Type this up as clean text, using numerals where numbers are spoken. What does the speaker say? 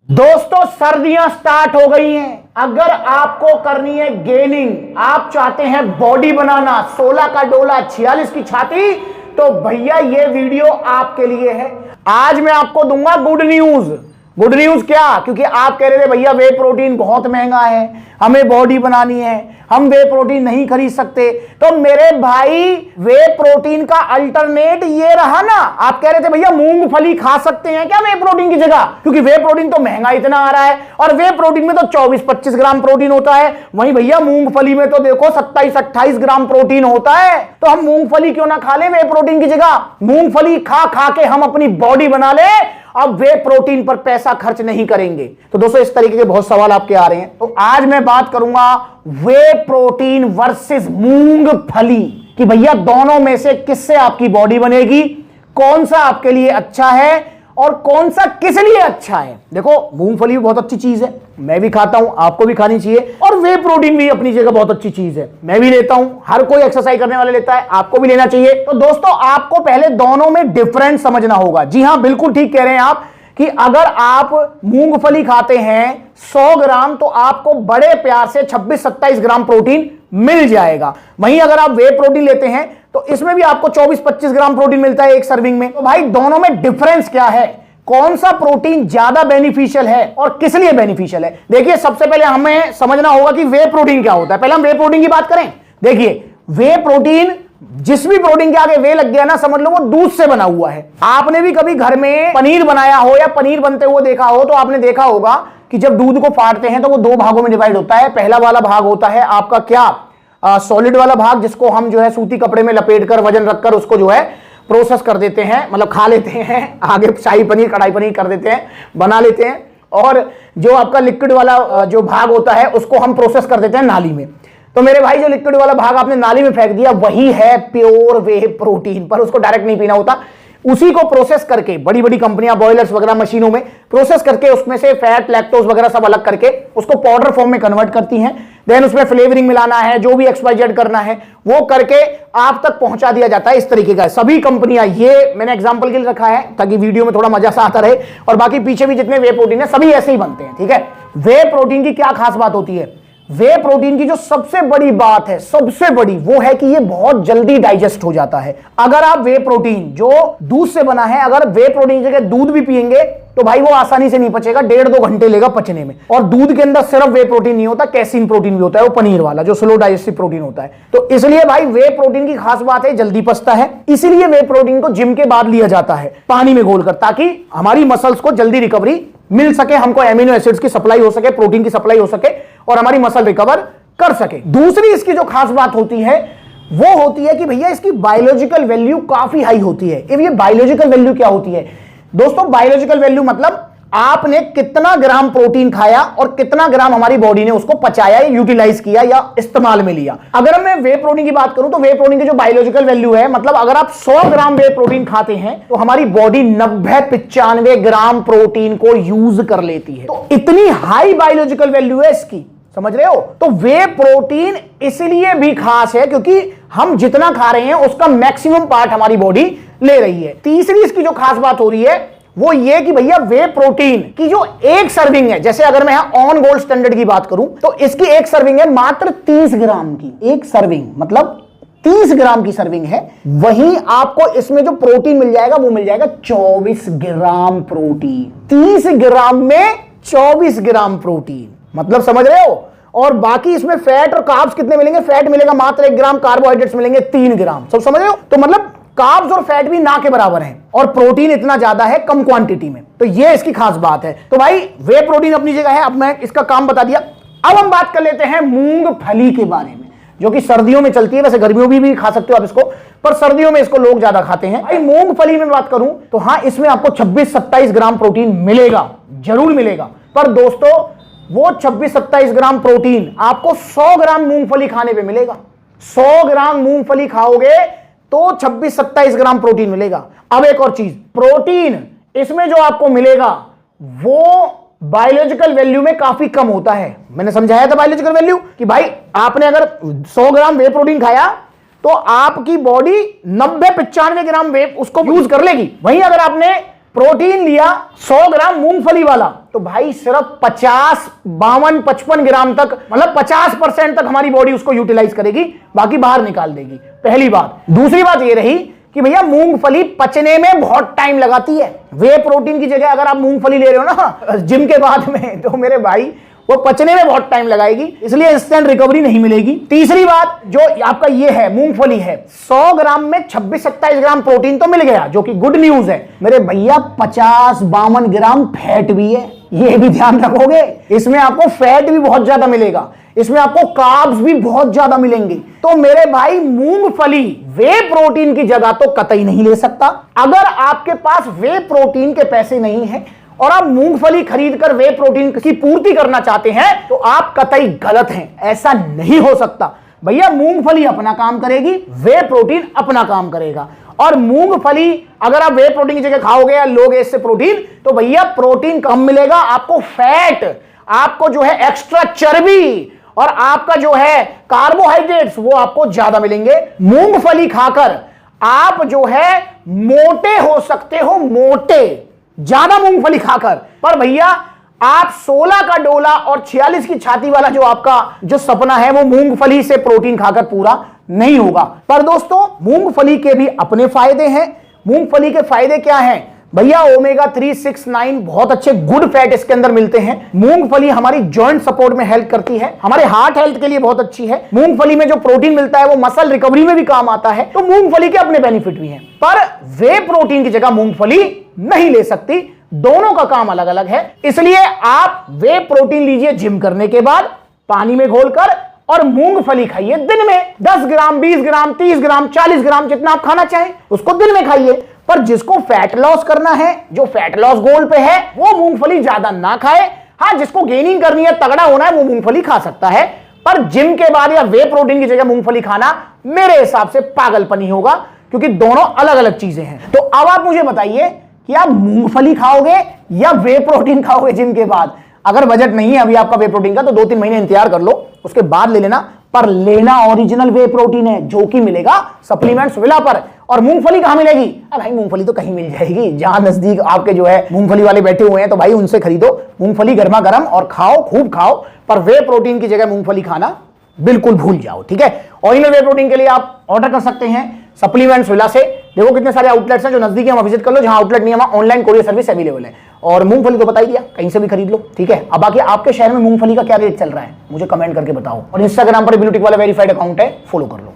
दोस्तों सर्दियां स्टार्ट हो गई हैं। अगर आपको करनी है गेनिंग, आप चाहते हैं बॉडी बनाना, 16 का डोला 46 की छाती, तो भैया ये वीडियो आपके लिए है। आज मैं आपको दूंगा गुड न्यूज। गुड न्यूज क्या? क्योंकि आप कह रहे थे भैया वे प्रोटीन बहुत महंगा है, हमें बॉडी बनानी है, हम वे प्रोटीन नहीं खरीद सकते। तो मेरे भाई वे प्रोटीन का अल्टरनेट ये रहा ना। आप कह रहे थे भैया मूंगफली खा सकते हैं क्या वे प्रोटीन की जगह, क्योंकि वे प्रोटीन तो महंगा इतना आ रहा है और वे प्रोटीन में तो 24-25 ग्राम प्रोटीन होता है। वहीं भैया मूंगफली में तो देखो 27-28 ग्राम प्रोटीन होता है। तो हम मूंगफली क्यों ना खा ले वे प्रोटीन की जगह? मूंगफली खा खा के हम अपनी बॉडी बना ले, अब वे प्रोटीन पर पैसा खर्च नहीं करेंगे। तो दोस्तों इस तरीके के बहुत सवाल आपके आ रहे हैं, तो आज मैं बात करूंगा वे प्रोटीन वर्सेस मूंगफली कि भैया दोनों में से किससे आपकी बॉडी बनेगी, कौन सा आपके लिए अच्छा है और कौन सा किस लिए अच्छा है। देखो मूंगफली भी बहुत अच्छी चीज है, मैं भी खाता हूं, आपको भी खानी चाहिए, और वे प्रोटीन भी अपनी जगह बहुत अच्छी चीज है, मैं भी लेता हूं, हर कोई एक्सरसाइज करने वाला लेता है, आपको भी लेना चाहिए। तो दोस्तों आपको पहले दोनों में डिफरेंस समझना होगा। जी हां, बिल्कुल ठीक कह रहे हैं आप कि अगर आप मूंगफली खाते हैं 100 ग्राम तो आपको बड़े प्यार से 26-27 ग्राम प्रोटीन मिल जाएगा। वहीं अगर आप वे प्रोटीन लेते हैं तो इसमें भी आपको 24-25 ग्राम प्रोटीन मिलता है एक सर्विंग में। तो भाई दोनों में डिफरेंस क्या है, कौन सा प्रोटीन ज्यादा बेनिफिशियल है और किस लिए बेनिफिशियल है? देखिए सबसे पहले हमें समझना होगा कि वे प्रोटीन क्या होता है। पहले हम वे प्रोटीन की बात करें। देखिए वे प्रोटीन, जिस भी प्रोटीन के आगे वे लग गया ना, समझ लो वो दूध से बना हुआ है। आपने भी कभी घर में पनीर बनाया हो या पनीर बनते हुए देखा हो तो आपने देखा होगा कि जब दूध को फाड़ते हैं तो वो 2 भागों में डिवाइड होता है। पहला वाला भाग होता है आपका क्या, सॉलिड वाला भाग, जिसको हम जो है सूती कपड़े में लपेटकर वजन रखकर उसको जो है प्रोसेस कर देते हैं, मतलब खा लेते हैं, आगे शाही पनीर कढ़ाई पनीर कर देते हैं, बना लेते हैं। और जो आपका लिक्विड वाला जो भाग होता है उसको हम प्रोसेस कर देते हैं नाली में। तो मेरे भाई जो लिक्विड वाला भाग आपने नाली में फेंक दिया वही है प्योर वे प्रोटीन, पर उसको डायरेक्ट नहीं पीना होता, उसी को प्रोसेस करके बड़ी बड़ी कंपनियां बॉयलर्स वगैरह मशीनों में प्रोसेस करके उसमें से फैट लैक्टोज वगैरह सब अलग करके उसको पाउडर फॉर्म में कन्वर्ट करती हैं। देन उसमें फ्लेवरिंग मिलाना है, जो भी XYZ करना है वो करके आप तक पहुंचा दिया जाता है। इस तरीके का सभी कंपनियां, ये मैंने एग्जांपल के लिए रखा है ताकि वीडियो में थोड़ा मजा सा आता रहे, और बाकी पीछे भी जितने वे प्रोटीन है सभी ऐसे ही बनते हैं। ठीक है, वे प्रोटीन की क्या खास बात होती है? वे प्रोटीन की जो सबसे बड़ी बात है, सबसे बड़ी, वो है कि ये बहुत जल्दी डाइजेस्ट हो जाता है। अगर आप वे प्रोटीन जो दूध से बना है, अगर वे प्रोटीन की जगह दूध भी पिएंगे तो भाई वो आसानी से नहीं पचेगा, 1.5-2 घंटे लेगा पचने में। और दूध के अंदर सिर्फ वे प्रोटीन नहीं होता, कैसीन प्रोटीन भी होता है, वो पनीर वाला जो स्लो डाइजेस्टिव प्रोटीन होता है। तो इसलिए भाई वे प्रोटीन की खास बात है जल्दी पचता है, इसीलिए वे प्रोटीन को जिम के बाद लिया जाता है पानी में घोलकर, ताकि हमारी मसल्स को जल्दी रिकवरी मिल सके, हमको एमिनो एसिड्स की सप्लाई हो सके, प्रोटीन की सप्लाई हो सके और हमारी मसल रिकवर कर सके। दूसरी इसकी जो खास बात होती है वो होती है कि भैया इसकी बायोलॉजिकल वैल्यू काफी हाई होती है। अब ये बायोलॉजिकल वैल्यू क्या होती है दोस्तों? बायोलॉजिकल वैल्यू मतलब आपने कितना ग्राम प्रोटीन खाया और कितना ग्राम हमारी बॉडी ने उसको पचाया, यूटिलाइज किया या इस्तेमाल में लिया। अगर मैं वे प्रोटीन की बात करूं तो वे प्रोटीन की जो बायोलॉजिकल वैल्यू है, मतलब अगर आप 100 ग्राम वे प्रोटीन खाते हैं तो हमारी बॉडी 90-95 ग्राम प्रोटीन को यूज कर लेती है। तो इतनी हाई बायोलॉजिकल वैल्यू है इसकी, समझ रहे हो? तो वे प्रोटीन इसलिए भी खास है क्योंकि हम जितना खा रहे हैं उसका मैक्सिमम पार्ट हमारी बॉडी ले रही है। तीसरी इसकी जो खास बात हो रही है वो ये कि भैया वे प्रोटीन की जो एक सर्विंग है, जैसे अगर मैं यहां ऑन गोल्ड स्टैंडर्ड की बात करूं तो इसकी एक सर्विंग है मात्र 30 ग्राम की। एक सर्विंग मतलब 30 ग्राम की सर्विंग है, वहीं आपको इसमें जो प्रोटीन मिल जाएगा वो मिल जाएगा 24 ग्राम प्रोटीन। 30 ग्राम में 24 ग्राम प्रोटीन, मतलब समझ रहे हो? और बाकी इसमें फैट और कार्ब्स कितने मिलेंगे? फैट मिलेगा मात्र 1 ग्राम, कार्बोहाइड्रेट्स मिलेंगे 3 ग्राम। सब समझ रहे हो? तो मतलब कार्ब्स और फैट भी ना के बराबर हैं और प्रोटीन इतना ज्यादा है कम क्वांटिटी में। तो ये इसकी खास बात है। तो भाई वे प्रोटीन अपनी जगह है, अब मैं इसका काम बता दिया। अब हम बात कर लेते हैं मूंगफली के बारे में, जो कि सर्दियों में चलती है। वैसे गर्मियों में भी खा सकते हो आप इसको, पर सर्दियों में इसको लोग ज्यादा खाते हैं। भाई मूंगफली में बात करूं तो हाँ, इसमें आपको 26-27 ग्राम प्रोटीन मिलेगा, जरूर मिलेगा। पर दोस्तों वो 26-27 ग्राम प्रोटीन आपको 100 ग्राम मूंगफली खाने पे मिलेगा। 100 ग्राम मूंगफली खाओगे तो 26-27 ग्राम प्रोटीन मिलेगा। अब एक और चीज, प्रोटीन इसमें जो आपको मिलेगा वो बायोलॉजिकल वैल्यू में काफी कम होता है। मैंने समझाया था बायोलॉजिकल वैल्यू कि भाई आपने अगर 100 ग्राम वे प्रोटीन खाया तो आपकी बॉडी 90-95 ग्राम वे उसको यूज कर लेगी। वहीं अगर आपने प्रोटीन लिया 100 ग्राम मूंगफली वाला, तो भाई सिर्फ 50, 52, 55 ग्राम तक, मतलब 50% तक हमारी बॉडी उसको यूटिलाइज करेगी, बाकी बाहर निकाल देगी। पहली बात। दूसरी बात ये रही कि भैया मूंगफली पचने में बहुत टाइम लगाती है। वे प्रोटीन की जगह अगर आप मूंगफली ले रहे हो ना जिम के बाद में, तो मेरे भाई वो पचने में बहुत टाइम लगाएगी, इसलिए इंस्टेंट रिकवरी नहीं मिलेगी। तीसरी बात जो आपका ये है, मूंगफली है, 100 ग्राम में 26-27 ग्राम प्रोटीन तो मिल गया, जो कि गुड न्यूज है मेरे भैया। 50-52 ग्राम फैट भी है, ये भी ध्यान रखोगे। इसमें आपको फैट भी बहुत ज्यादा मिलेगा, इसमें आपको कार्ब्स भी बहुत ज्यादा मिलेंगे। तो मेरे भाई मूंगफली वे प्रोटीन की जगह तो कतई नहीं ले सकता। अगर आपके पास वे प्रोटीन के पैसे नहीं है और आप मूंगफली खरीदकर वे प्रोटीन की पूर्ति करना चाहते हैं, तो आप कतई गलत हैं। ऐसा नहीं हो सकता भैया। मूंगफली अपना काम करेगी, वे प्रोटीन अपना काम करेगा। और मूंगफली अगर आप वे प्रोटीन की जगह खाओगे या लोगे इससे प्रोटीन, तो भैया प्रोटीन कम मिलेगा, आपको फैट, आपको जो है एक्स्ट्रा चर्बी और आपका जो है कार्बोहाइड्रेट्स वो आपको ज्यादा मिलेंगे। मूंगफली खाकर आप जो है मोटे हो सकते हो, मोटे, ज्यादा मूंगफली खाकर। पर भैया आप 16 का डोला और 46 की छाती वाला जो आपका जो सपना है वो मूंगफली से प्रोटीन खाकर पूरा नहीं होगा। पर दोस्तों मूंगफली के भी अपने फायदे हैं। मूंगफली के फायदे क्या हैं भैया? ओमेगा 3, 6, 9 बहुत अच्छे गुड फैट इसके अंदर मिलते हैं। मूंगफली हमारी जॉइंट सपोर्ट में हेल्प करती है, हमारे हार्ट हेल्थ के लिए बहुत अच्छी है। मूंगफली में जो प्रोटीन मिलता है वो मसल रिकवरी में भी काम आता है। तो मूंगफली के अपने बेनिफिट भी हैं, पर वे प्रोटीन की जगह मूंगफली नहीं ले सकती। दोनों का काम अलग अलग है, इसलिए आप वे प्रोटीन लीजिए जिम करने के बाद पानी में घोलकर, और मूंगफली खाइए दिन में 10 ग्राम, 20 ग्राम, 30 ग्राम, 40 ग्राम, जितना आप खाना चाहें उसको दिन में खाइए। पर जिसको फैट लॉस करना है, जो फैट लॉस गोल पे है, वो मूंगफली ज्यादा ना खाए। हाँ, जिसको गेनिंग करनी है, तगड़ा होना है, वो मूंगफली खा सकता है। पर जिम के बाद या वे प्रोटीन की जगह मूंगफली खाना मेरे हिसाब से पागलपनी होगा, क्योंकि दोनों अलग अलग चीजें हैं। तो अब आप मुझे बताइए कि आप मूंगफली खाओगे या वे प्रोटीन खाओगे जिम के बाद? अगर बजट नहीं है अभी आपका वे प्रोटीन का, तो 2-3 महीने इंतजार कर लो, उसके बाद ले लेना। पर लेना ओरिजिनल वे प्रोटीन है, जो कि मिलेगा सप्लीमेंट्स विला पर। और मूंगफली कहां मिलेगी? अब भाई मूंगफली तो कहीं मिल जाएगी, जहां नजदीक आपके जो है मूंगफली वाले बैठे हुए हैं, तो भाई उनसे खरीदो मूंगफली गर्मा गर्म और खाओ, खूब खाओ। पर वे प्रोटीन की जगह मूंगफली खाना बिल्कुल भूल जाओ, ठीक है। ओरिजिनल वे प्रोटीन के लिए आप ऑर्डर कर सकते हैं सप्लीमेंट्स विला से। देखो कितने सारे आउटलेट्स हैं, जो नजदीक है वहां विजिट कर लो, जहां आउटलेट नहीं है वहां ऑनलाइन कोरियर सर्विस अवेलेबल है। और मूंगफली तो बता ही दिया, कहीं से भी खरीद लो, ठीक है। अब बाकी आपके शहर में मूंगफली का क्या रेट चल रहा है मुझे कमेंट करके बताओ। और इंस्टाग्राम पर ब्लूटिक वाला वेरीफाइड अकाउंट है, फॉलो कर लो।